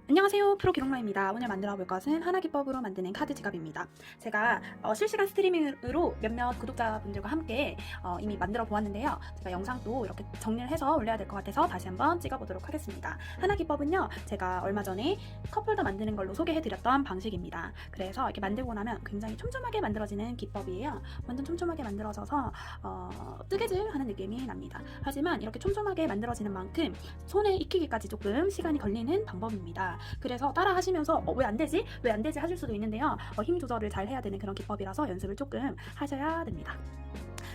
안녕하세요, 프로 기록라입니다. 오늘 만들어 볼 것은 하나 기법으로 만드는 카드 지갑입니다. 제가 실시간 스트리밍으로 몇몇 구독자분들과 함께 이미 만들어 보았는데요. 제가 영상도 이렇게 정리를 해서 올려야 될 것 같아서 다시 한번 찍어 보도록 하겠습니다. 하나 기법은요, 제가 얼마 전에 컵홀더 만드는 걸로 소개해 드렸던 방식입니다. 그래서 이렇게 만들고 나면 굉장히 촘촘하게 만들어지는 기법이에요. 완전 촘촘하게 만들어져서 뜨개질 하는 느낌이 납니다. 하지만 이렇게 촘촘하게 만들어지는 만큼 손에 익히기까지 조금 시간이 걸리는 방법입니다. 그래서 따라 하시면서 왜 안 되지? 왜 안 되지? 하실 수도 있는데요. 힘 조절을 잘 해야 되는 그런 기법이라서 연습을 조금 하셔야 됩니다.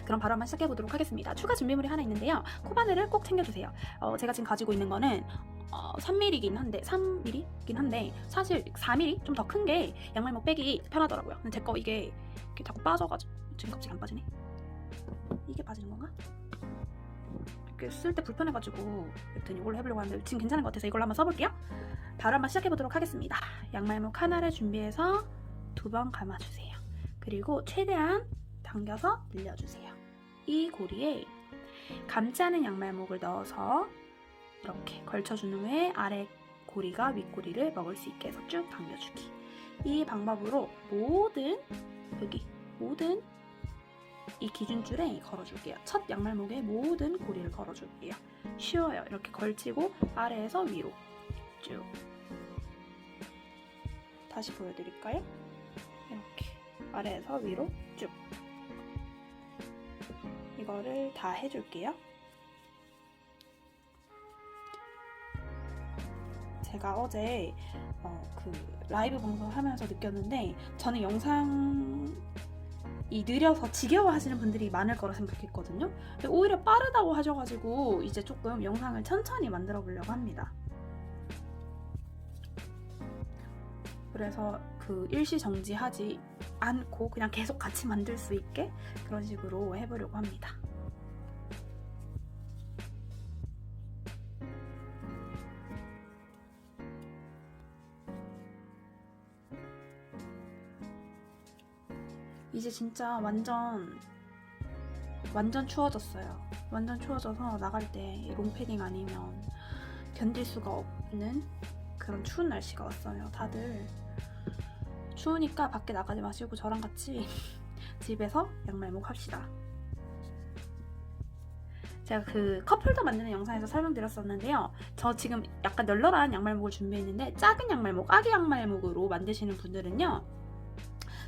그럼 바로 한번 시작해 보도록 하겠습니다. 추가 준비물이 하나 있는데요. 코바늘을 꼭 챙겨주세요. 제가 지금 가지고 있는 거는 3mm이긴 한데 사실 4mm 좀 더 큰 게 양말목 빼기 편하더라고요. 근데 제 거 이게 자꾸 빠져가지고 지금 갑자기 안 빠지네. 이게 빠지는 건가? 쓸 때 불편해가지고 여튼 이걸로 해보려고 하는데 지금 괜찮은 것 같아서 이걸로 한번 써볼게요. 바로 한번 시작해보도록 하겠습니다. 양말목 하나를 준비해서 2번 감아주세요. 그리고 최대한 당겨서 늘려주세요. 이 고리에 감지 않은 양말목을 넣어서 이렇게 걸쳐준 후에 아래 고리가 윗고리를 먹을 수 있게 해서 쭉 당겨주기. 이 방법으로 모든 이 기준줄에 걸어줄게요. 첫 양말목에 모든 고리를 걸어줄게요. 쉬워요. 이렇게 걸치고 아래에서 위로 쭉. 다시 보여드릴까요? 이렇게 아래에서 위로 쭉. 이거를 다 해줄게요. 제가 어제 그 라이브 방송을 하면서 느꼈는데 저는 영상이 느려서 지겨워하시는 분들이 많을 거라 생각했거든요. 근데 오히려 빠르다고 하셔가지고 이제 조금 영상을 천천히 만들어 보려고 합니다. 그래서 그 일시정지하지 않고 그냥 계속 같이 만들 수 있게 그런 식으로 해보려고 합니다. 이제 진짜 완전 추워졌어요. 완전 추워져서 나갈 때 롱패딩 아니면 견딜 수가 없는 그런 추운 날씨가 왔어요. 다들 추우니까 밖에 나가지 마시고 저랑 같이 집에서 양말목 합시다. 제가 그 컵홀더 만드는 영상에서 설명드렸었는데요. 저 지금 약간 널널한 양말목을 준비했는데 작은 양말목, 아기 양말목으로 만드시는 분들은요,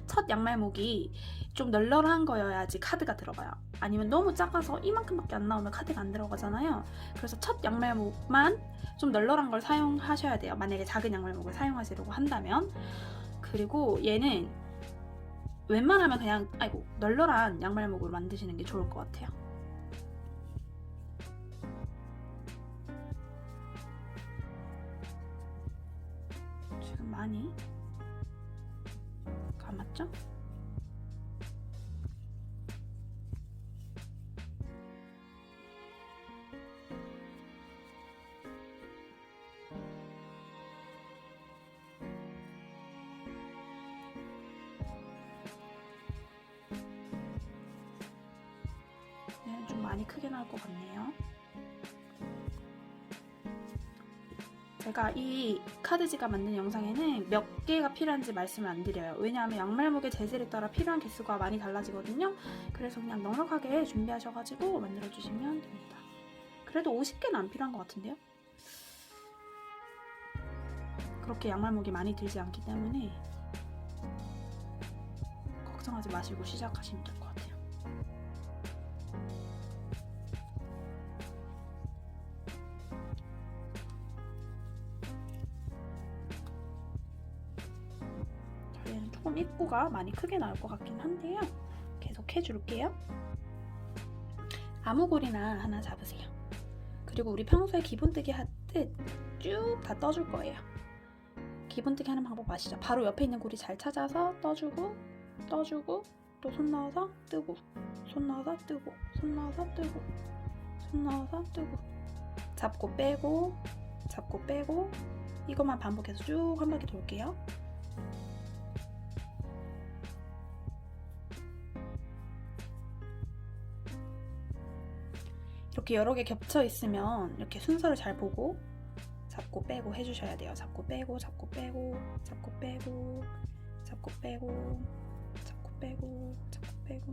첫 양말목이 좀 널널한 거여야지 카드가 들어가요. 아니면 너무 작아서 이만큼밖에 안 나오면 카드가 안 들어가잖아요. 그래서 첫 양말목만 좀 널널한 걸 사용하셔야 돼요. 만약에 작은 양말목을 사용하시려고 한다면. 그리고 얘는 웬만하면 그냥 널널한 양말목으로 만드시는 게 좋을 것 같아요. 지금 많이 감았죠? 네, 좀 많이 크게 나올 것 같네요. 제가 이 카드 지갑 만드는 영상에는 몇 개가 필요한지 말씀을 안 드려요. 왜냐하면 양말목의 재질에 따라 필요한 개수가 많이 달라지거든요. 그래서 그냥 넉넉하게 준비하셔가지고 만들어주시면 됩니다. 그래도 50개는 안 필요한 것 같은데요? 그렇게 양말목이 많이 들지 않기 때문에 걱정하지 마시고 시작하시면 될 것 같아요. 얘는 조금 입구가 많이 크게 나올 것 같긴 한데요. 계속 해줄게요. 아무고리나 하나 잡으세요. 그리고 우리 평소에 기본뜨기 하듯 쭉 다 떠줄 거예요. 기본뜨기 하는 방법 아시죠? 바로 옆에 있는 고리 잘 찾아서 떠주고 또 손 넣어서 뜨고, 손 넣어서 뜨고, 손 넣어서 뜨고, 손 넣어서 뜨고, 잡고 빼고 이것만 반복해서 쭉 한 바퀴 돌게요. 이렇게 여러 개 겹쳐 있으면 이렇게 순서를 잘 보고 잡고 빼고 해주셔야 돼요. 잡고 빼고 잡고 빼고 잡고 빼고 잡고 빼고 잡고 빼고 잡고 빼고.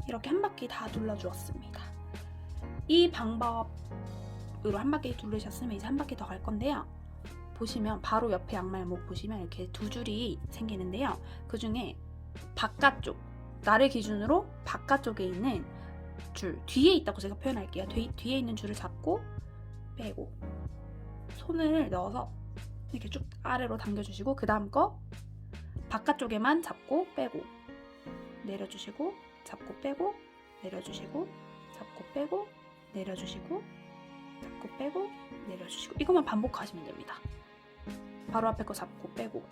이렇게 한 바퀴 다 둘러주었습니다. 이 방법으로 한 바퀴 둘르셨으면 이제 한 바퀴 더 갈 건데요. 보시면 바로 옆에 양말목 보시면 이렇게 두 줄이 생기는데요. 그 중에 바깥쪽, 나를 기준으로 바깥쪽에 있는 줄, 뒤에 있다고 제가 표현할게요. 뒤에 있는 줄을 잡고 빼고 손을 넣어서 이렇게 쭉 아래로 당겨주시고, 그 다음 거 바깥쪽에만 잡고 빼고 내려주시고, 잡고 빼고 내려주시고, 잡고 빼고 내려주시고, 잡고 빼고 내려주시고, 이것만 반복하시면 됩니다. 바로 앞에 거 잡고 빼고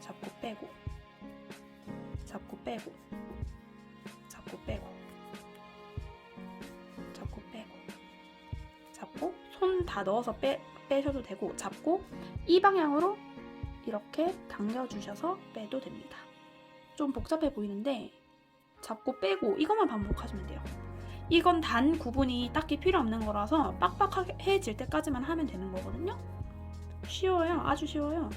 잡고 빼고 잡고 빼고 잡고 빼고 잡고 빼고 잡고, 손 다 넣어서 빼셔도 되고, 잡고 이 방향으로 이렇게 당겨주셔서 빼도 됩니다. 좀 복잡해 보이는데 잡고 빼고 이것만 반복하시면 돼요. 이건 단 구분이 딱히 필요 없는 거라서 빡빡해질 때까지만 하면 되는 거거든요. 쉬워요. 아주 쉬워요.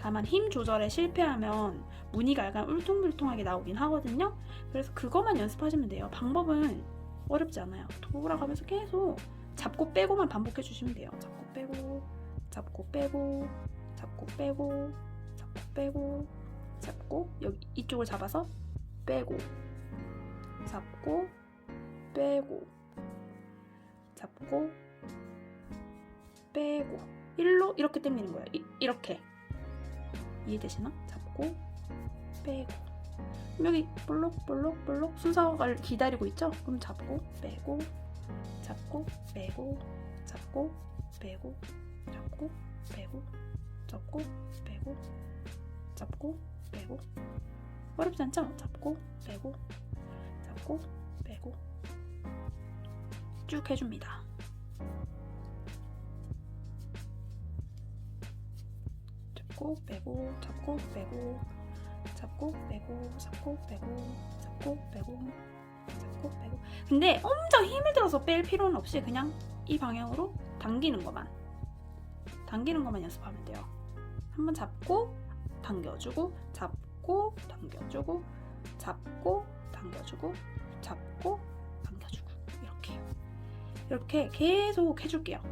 다만 힘 조절에 실패하면 무늬가 약간 울퉁불퉁하게 나오긴 하거든요. 그래서 그것만 연습하시면 돼요. 방법은 어렵지 않아요. 돌아가면서 계속 잡고 빼고만 반복해 주시면 돼요. 잡고 빼고 잡고 빼고 잡고 빼고 잡고 빼고 잡고, 여기 이쪽을 잡아서 빼고 잡고 빼고 잡고 빼고, 일로 이렇게 당기는 거예요. 이렇게. 이해되시나? 잡고 빼고. 여기 볼록 순서가 기다리고 있죠? 그럼 잡고 빼고 잡고 빼고 잡고 빼고 잡고 빼고 잡고 빼고 잡고 빼고. 어렵지 않죠? 잡고 빼고 잡고 빼고 쭉 해줍니다. 잡고 빼고 잡고 빼고 잡고 빼고 잡고 빼고 잡고 빼고 잡고 빼고. 근데 엄청 힘을 들어서 뺄 필요는 없이 그냥 이 방향으로 당기는 것만 연습하면 돼요. 한번 잡고 당겨주고, 잡고 당겨주고, 잡고 당겨주고, 잡고 당겨주고, 이렇게 계속 해줄게요.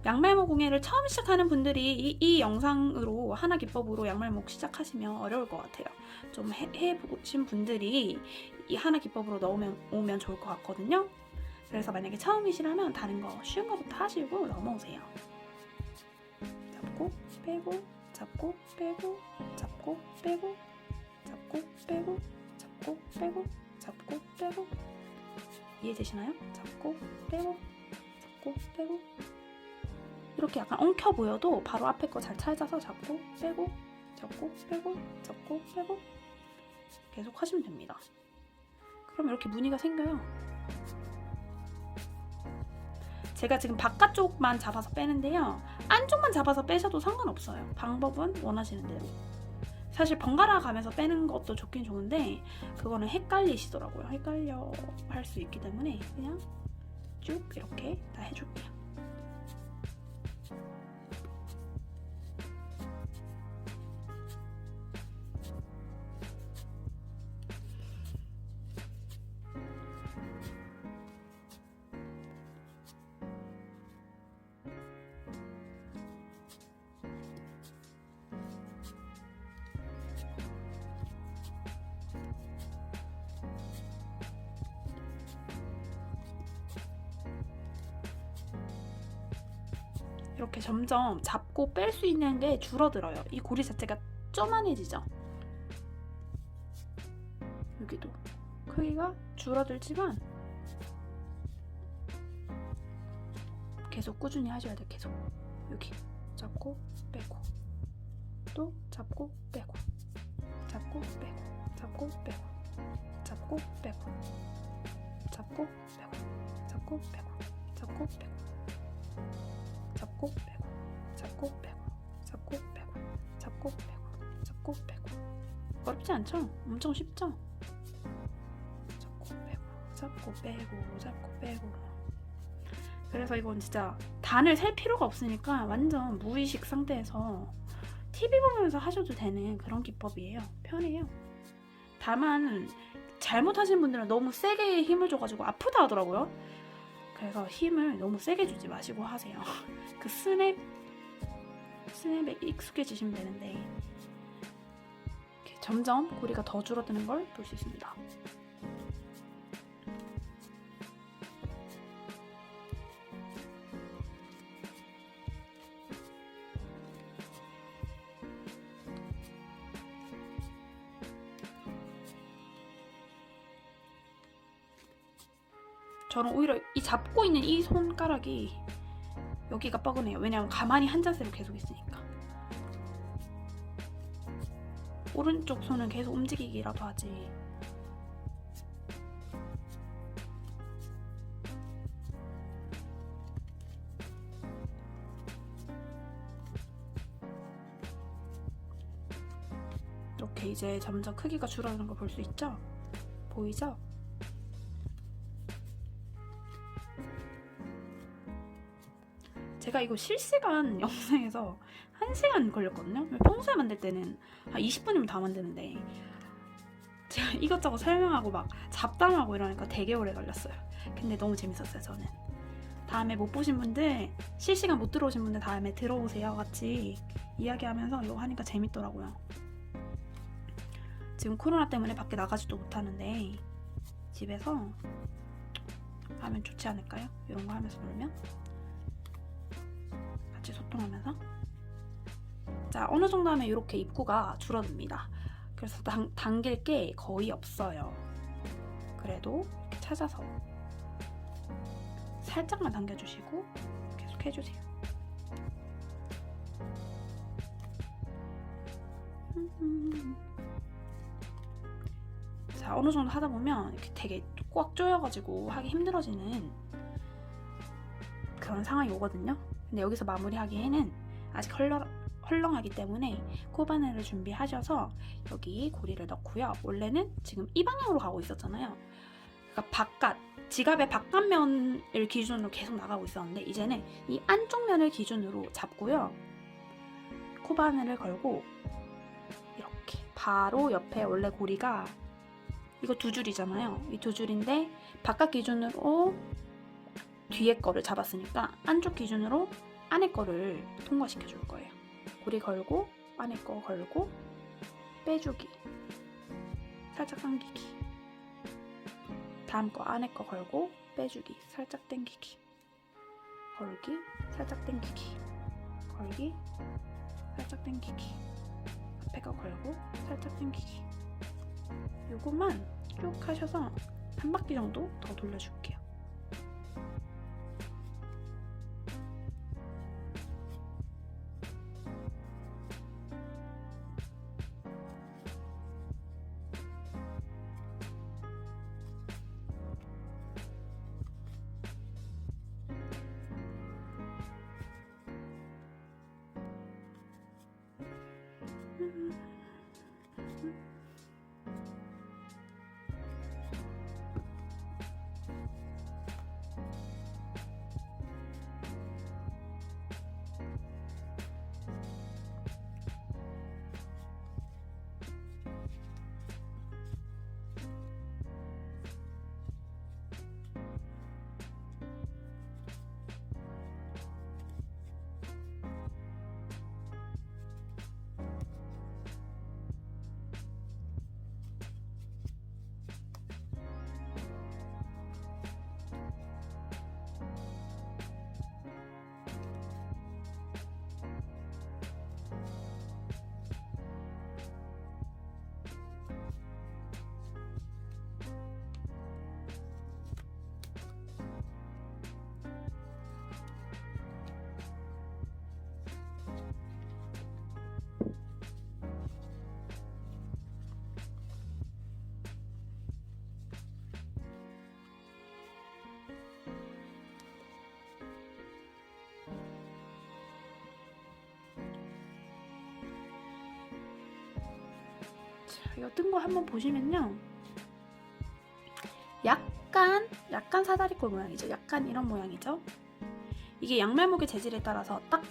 양말목 공예를 처음 시작하는 분들이 이 영상으로 하나 기법으로 양말목 시작하시면 어려울 것 같아요. 좀 해보신 분들이 이 하나 기법으로 오면 좋을 것 같거든요. 그래서 만약에 처음이시라면 다른 거 쉬운 거부터 하시고 넘어오세요. 잡고 빼고 잡고 빼고 잡고 빼고 잡고 빼고 잡고 빼고 잡고 빼고. 이해되시나요? 잡고 빼고 잡고 빼고. 이렇게 약간 엉켜 보여도 바로 앞에 거 잘 찾아서 잡고 빼고 잡고 빼고 잡고 빼고 계속 하시면 됩니다. 그럼 이렇게 무늬가 생겨요. 제가 지금 바깥쪽만 잡아서 빼는데요. 안쪽만 잡아서 빼셔도 상관없어요. 방법은 원하시는 대로. 사실 번갈아 가면서 빼는 것도 좋긴 좋은데 그거는 헷갈리시더라고요. 헷갈려 할 수 있기 때문에 그냥 쭉 이렇게 다 해줄게요. 이렇게 점점 잡고 뺄 수 있는 게 줄어들어요. 이 고리 자체가 쪼만해지죠. 여기도 크기가 줄어들지만 계속 꾸준히 하셔야 돼요. 계속 여기 잡고 빼고 또 잡고 빼고 잡고 빼고 잡고 빼고 잡고 빼고 잡고 빼고 잡고 빼고 잡고 빼고 잡고 빼고 잡고 빼고 잡고 빼고 잡고 빼고 잡고 빼고 어렵지 않죠? 엄청 쉽죠? 잡고 빼고 잡고 빼고 잡고 빼고. 그래서 이건 진짜 단을 셀 필요가 없으니까 완전 무의식 상태에서 TV 보면서 하셔도 되는 그런 기법이에요. 편해요. 다만 잘못하신 분들은 너무 세게 힘을 줘가지고 아프다 하더라고요. 그래서 힘을 너무 세게 주지 마시고 하세요. 그 스냅에 익숙해지시면 되는데 이렇게 점점 고리가 더 줄어드는 걸 볼 수 있습니다. 저는 오히려 이 잡고 있는 이 손가락이 여기가 뻐근해요. 왜냐면 가만히 한 자세로 계속 있으니까. 오른쪽 손은 계속 움직이기라도 하지. 이렇게 이제 점점 크기가 줄어드는 걸 볼 수 있죠? 보이죠? 제가 이거 실시간 영상에서 1시간 걸렸거든요. 평소에 만들 때는 한 20분이면 다 만드는데 제가 이것저것 설명하고 막 잡담하고 이러니까 되게 오래 걸렸어요. 근데 너무 재밌었어요. 저는 다음에 못 보신 분들, 실시간 못 들어오신 분들 다음에 들어오세요. 같이 이야기하면서 이거 하니까 재밌더라고요. 지금 코로나 때문에 밖에 나가지도 못하는데 집에서 하면 좋지 않을까요? 이런 거 하면서 놀면 같이 소통하면서. 자, 어느 정도 하면 이렇게 입구가 줄어듭니다. 그래서 당길 게 거의 없어요. 그래도 이렇게 찾아서 살짝만 당겨주시고 계속 해주세요. 자, 어느 정도 하다 보면 이렇게 되게 꽉 조여가지고 하기 힘들어지는 그런 상황이 오거든요. 근데 여기서 마무리하기에는 아직 헐렁하기 때문에 코바늘을 준비하셔서 여기 고리를 넣고요. 원래는 지금 이 방향으로 가고 있었잖아요. 그러니까 지갑의 바깥면을 기준으로 계속 나가고 있었는데 이제는 이 안쪽 면을 기준으로 잡고요. 코바늘을 걸고 이렇게 바로 옆에 원래 고리가 이거 2줄이잖아요. 이 2줄인데 바깥 기준으로 뒤에 거를 잡았으니까 안쪽 기준으로 안에 거를 통과시켜 줄 거예요. 고리 걸고 안에 거 걸고 빼주기, 살짝 당기기, 다음 거 안에 거 걸고 빼주기, 살짝 당기기, 걸기, 살짝 당기기, 걸기, 살짝 당기기, 앞에 거 걸고 살짝 당기기. 요것만 쭉 하셔서 한 바퀴 정도 더 돌려줄게요. 이 뜬 거 한번 보시면요, 약간 사다리꼴 모양이죠. 약간 이런 모양이죠. 이게 양말목의 재질에 따라서 딱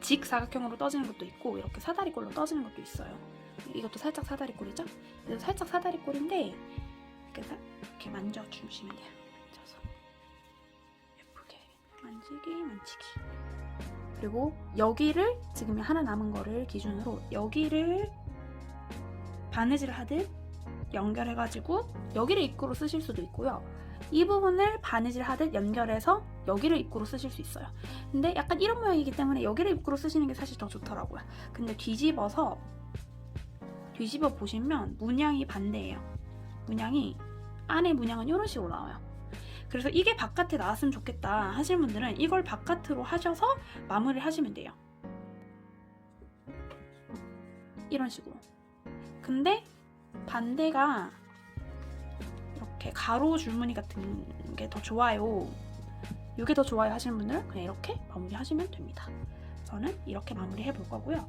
직사각형으로 떠지는 것도 있고 이렇게 사다리꼴로 떠지는 것도 있어요. 이것도 살짝 사다리꼴이죠. 이것도 살짝 사다리꼴인데 이렇게 만져주시면 돼요. 만져서 예쁘게 만지기. 그리고 여기를 지금 하나 남은 거를 기준으로 여기를 바느질 하듯 연결해가지고 여기를 입구로 쓰실 수도 있고요. 이 부분을 바느질 하듯 연결해서 여기를 입구로 쓰실 수 있어요. 근데 약간 이런 모양이기 때문에 여기를 입구로 쓰시는 게 사실 더 좋더라고요. 근데 뒤집어 보시면 문양이 반대예요. 안에 문양은 이런 식으로 나와요. 그래서 이게 바깥에 나왔으면 좋겠다 하시는 분들은 이걸 바깥으로 하셔서 마무리를 하시면 돼요. 이런 식으로. 근데 반대가 이렇게 가로 줄무늬 같은 게 더 좋아요. 이게 더 좋아요 하시는 분들은 그냥 이렇게 마무리 하시면 됩니다. 저는 이렇게 마무리 해볼 거고요.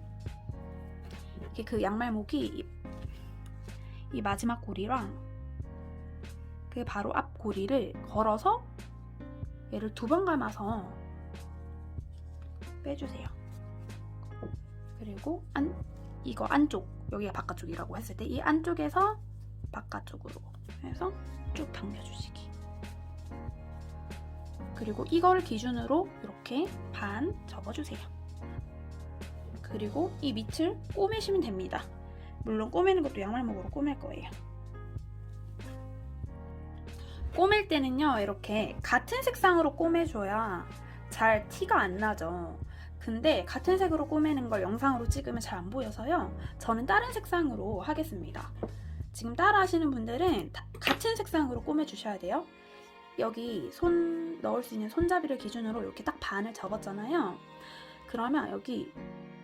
이게 그 양말목이 이 마지막 고리랑 그 바로 앞 고리를 걸어서 얘를 2번 감아서 빼주세요. 그리고 이거 안쪽, 여기가 바깥쪽이라고 했을 때 이 안쪽에서 바깥쪽으로 해서 쭉 당겨주시기. 그리고 이걸 기준으로 이렇게 반 접어주세요. 그리고 이 밑을 꼬매시면 됩니다. 물론 꼬매는 것도 양말목으로 꼬맬 거예요. 꼬맬 때는요, 이렇게 같은 색상으로 꼬매줘야 잘 티가 안 나죠. 근데 같은 색으로 꼬매는 걸 영상으로 찍으면 잘 안 보여서요, 저는 다른 색상으로 하겠습니다. 지금 따라 하시는 분들은 같은 색상으로 꼬매주셔야 돼요. 여기 손 넣을 수 있는 손잡이를 기준으로 이렇게 딱 반을 접었잖아요. 그러면 여기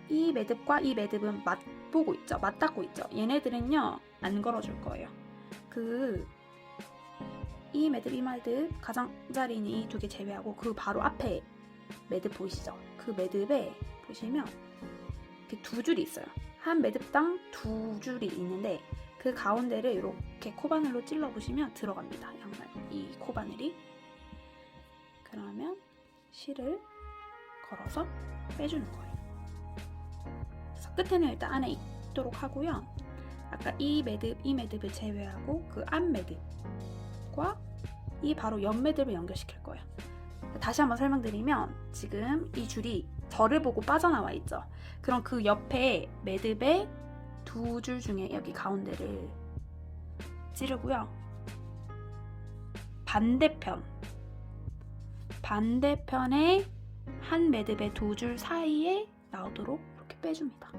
이 매듭과 이 매듭은 맞닿고 있죠. 얘네들은요, 안 걸어줄 거예요. 이 매듭 가장자리는 이 2개 제외하고 그 바로 앞에 매듭 보이시죠? 그 매듭에 보시면 이렇게 2줄이 있어요. 한 매듭당 2줄이 있는데 그 가운데를 이렇게 코바늘로 찔러 보시면 들어갑니다. 양말 이 코바늘이. 그러면 실을 걸어서 빼주는 거예요. 그래서 끝에는 일단 안에 있도록 하고요. 아까 이 매듭을 제외하고 그 앞 매듭과 이 바로 옆 매듭을 연결시킬 거예요. 다시 한번 설명드리면 지금 이 줄이 저를 보고 빠져나와 있죠. 그럼 그 옆에 매듭의 2줄 중에 여기 가운데를 찌르고요. 반대편에 한 매듭의 2줄 사이에 나오도록 이렇게 빼줍니다.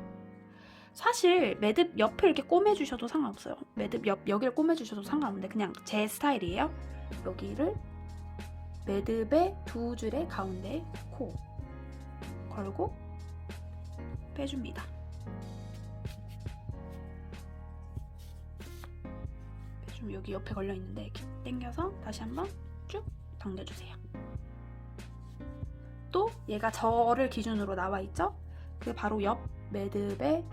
사실 매듭 옆을 이렇게 꼬매주셔도 상관없어요. 매듭 옆 여기를 꼬매주셔도 상관없는데 그냥 제 스타일이에요. 여기를 매듭의 2줄의 가운데 코 걸고 빼줍니다. 좀 여기 옆에 걸려 있는데 이렇게 당겨서 다시 한번 쭉 당겨주세요. 또 얘가 저를 기준으로 나와 있죠? 그 바로 옆 매듭에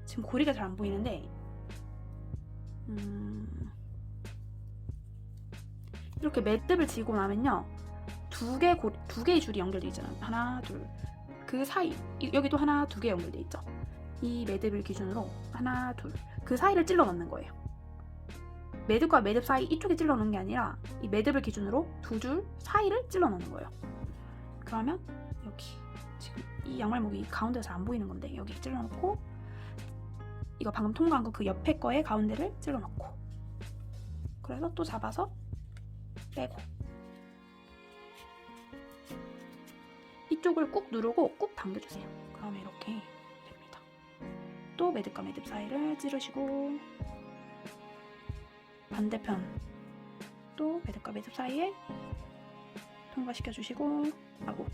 지금 고리가 잘 안 보이는데 이렇게 매듭을 지고 나면요, 두 개의 줄이 연결돼 있잖아요. 하나, 둘. 그 사이 여기도 하나, 2개 연결돼 있죠. 이 매듭을 기준으로 하나, 둘. 그 사이를 찔러 넣는 거예요. 매듭과 매듭 사이 이쪽에 찔러 넣는 게 아니라 이 매듭을 기준으로 2줄 사이를 찔러 넣는 거예요. 그러면 여기 지금 이 양말목이 가운데가 잘 안 보이는 건데 여기 찔러 넣고, 이거 방금 통과한 거 그 옆에 거에 가운데를 찔러 넣고, 그래서 또 잡아서 빼고, 이쪽을 꾹 누르고 꾹 당겨주세요. 그러면 이렇게 됩니다. 또 매듭과 매듭 사이를 찌르시고, 반대편 또 매듭과 매듭 사이에 통과시켜 주시고 하고,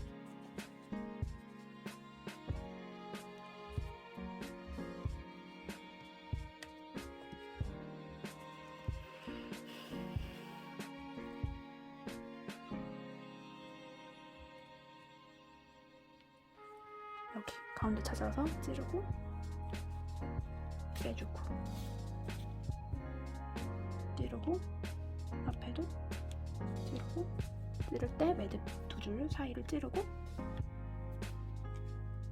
이렇게 가운데 찾아서 찌르고 빼주고 찌르고 앞에도 찌르고 찌를 때 매듭 두 줄 사이를 찌르고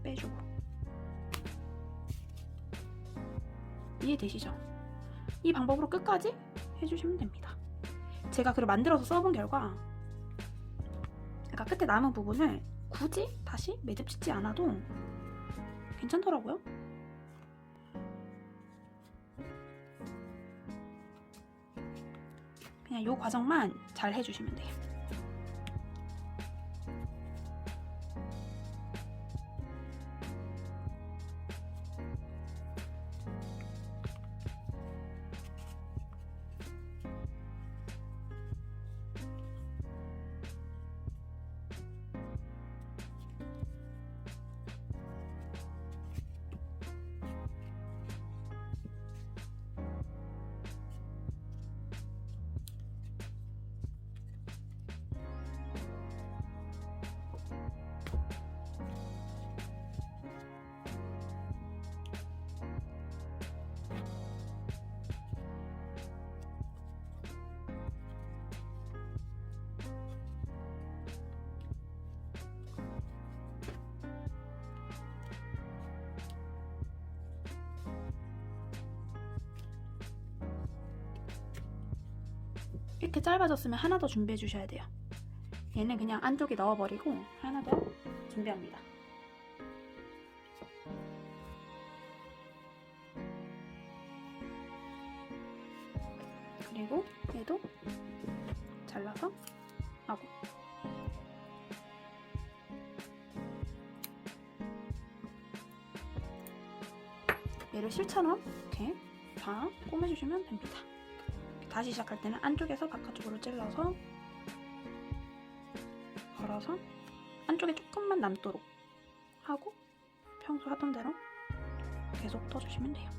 빼주고. 이해되시죠? 이 방법으로 끝까지 해주시면 됩니다. 제가 그걸 만들어서 써본 결과 끝에 남은 부분을 굳이 다시 매듭 짓지 않아도 괜찮더라고요. 그냥 이 과정만 잘 해주시면 돼요. 이렇게 짧아졌으면 하나 더 준비해 주셔야 돼요. 얘는 그냥 안쪽에 넣어버리고 하나 더 준비합니다. 그리고 얘도 잘라서 하고 얘를 실처럼 이렇게 다 꼬매주시면 됩니다. 다시 시작할 때는 안쪽에서 바깥쪽으로 찔러서 걸어서 안쪽에 조금만 남도록 하고 평소 하던 대로 계속 떠주시면 돼요.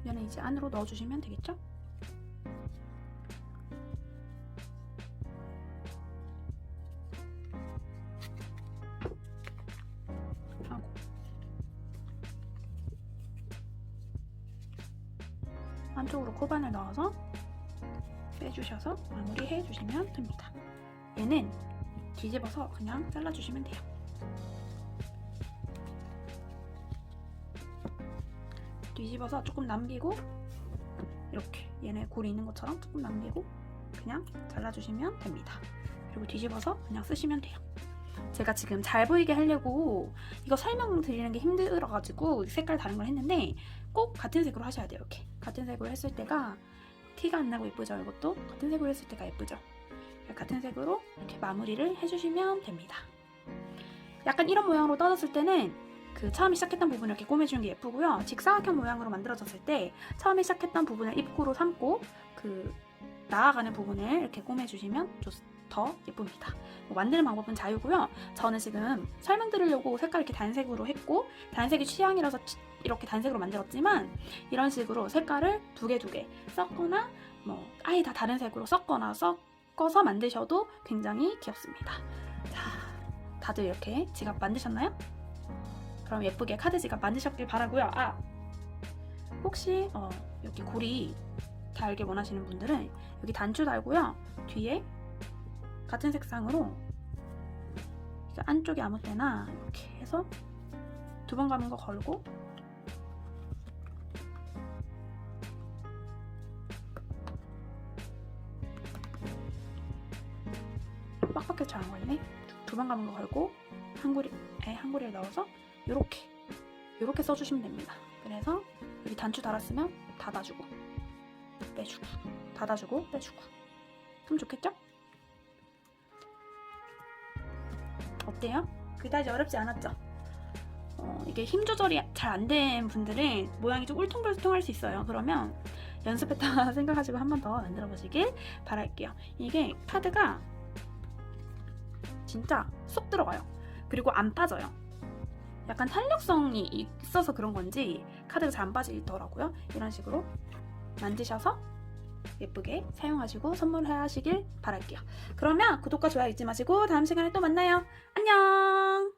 얘는 이제 안으로 넣어주시면 되겠죠? 하고 안쪽으로 코반을 넣어서 빼주셔서 마무리해 주시면 됩니다. 얘는 뒤집어서 그냥 잘라주시면 돼요. 뒤집어서 조금 남기고 이렇게 얘네 골이 있는 것처럼 조금 남기고 그냥 잘라주시면 됩니다. 그리고 뒤집어서 그냥 쓰시면 돼요. 제가 지금 잘 보이게 하려고 이거 설명드리는 게 힘들어가지고 색깔 다른 걸 했는데 꼭 같은 색으로 하셔야 돼요. 이렇게 같은 색으로 했을 때가 티가 안 나고 예쁘죠? 이것도 같은 색으로 했을 때가 예쁘죠? 같은 색으로 이렇게 마무리를 해주시면 됩니다. 약간 이런 모양으로 떠졌을 때는 그 처음에 시작했던 부분을 이렇게 꼬매주는 게 예쁘고요. 직사각형 모양으로 만들어졌을 때 처음에 시작했던 부분을 입구로 삼고 그 나아가는 부분을 이렇게 꼬매주시면 더 예쁩니다. 만드는 방법은 자유고요. 저는 지금 설명드리려고 색깔 이렇게 단색으로 했고 단색이 취향이라서 이렇게 단색으로 만들었지만 이런 식으로 색깔을 두 개 섞거나 뭐 아예 다 다른 색으로 섞어서 만드셔도 굉장히 귀엽습니다. 자, 다들 이렇게 지갑 만드셨나요? 그럼 예쁘게 카드 지갑 만드셨길 바라고요. 혹시 여기 고리 달길 원하시는 분들은 여기 단추 달고요. 뒤에 같은 색상으로 안쪽에 아무 때나 이렇게 해서 두 번 감은 거 걸고 빡빡해 잘 안 걸리네. 두 번 부담감으로 걸고 한구리를 넣어서 요렇게 써주시면 됩니다. 그래서 여기 단추 달았으면 닫아주고 빼주고 닫아주고 빼주고 그럼 좋겠죠? 어때요? 그다지 어렵지 않았죠? 이게 힘 조절이 잘 안 된 분들은 모양이 좀 울퉁불퉁할 수 있어요. 그러면 연습했다 생각하시고 한 번 더 만들어 보시길 바랄게요. 이게 카드가 진짜 쏙 들어가요. 그리고 안 빠져요. 약간 탄력성이 있어서 그런 건지 카드가 잘 안 빠지더라고요. 이런 식으로 만드셔서 예쁘게 사용하시고 선물하시길 바랄게요. 그러면 구독과 좋아요 잊지 마시고 다음 시간에 또 만나요. 안녕!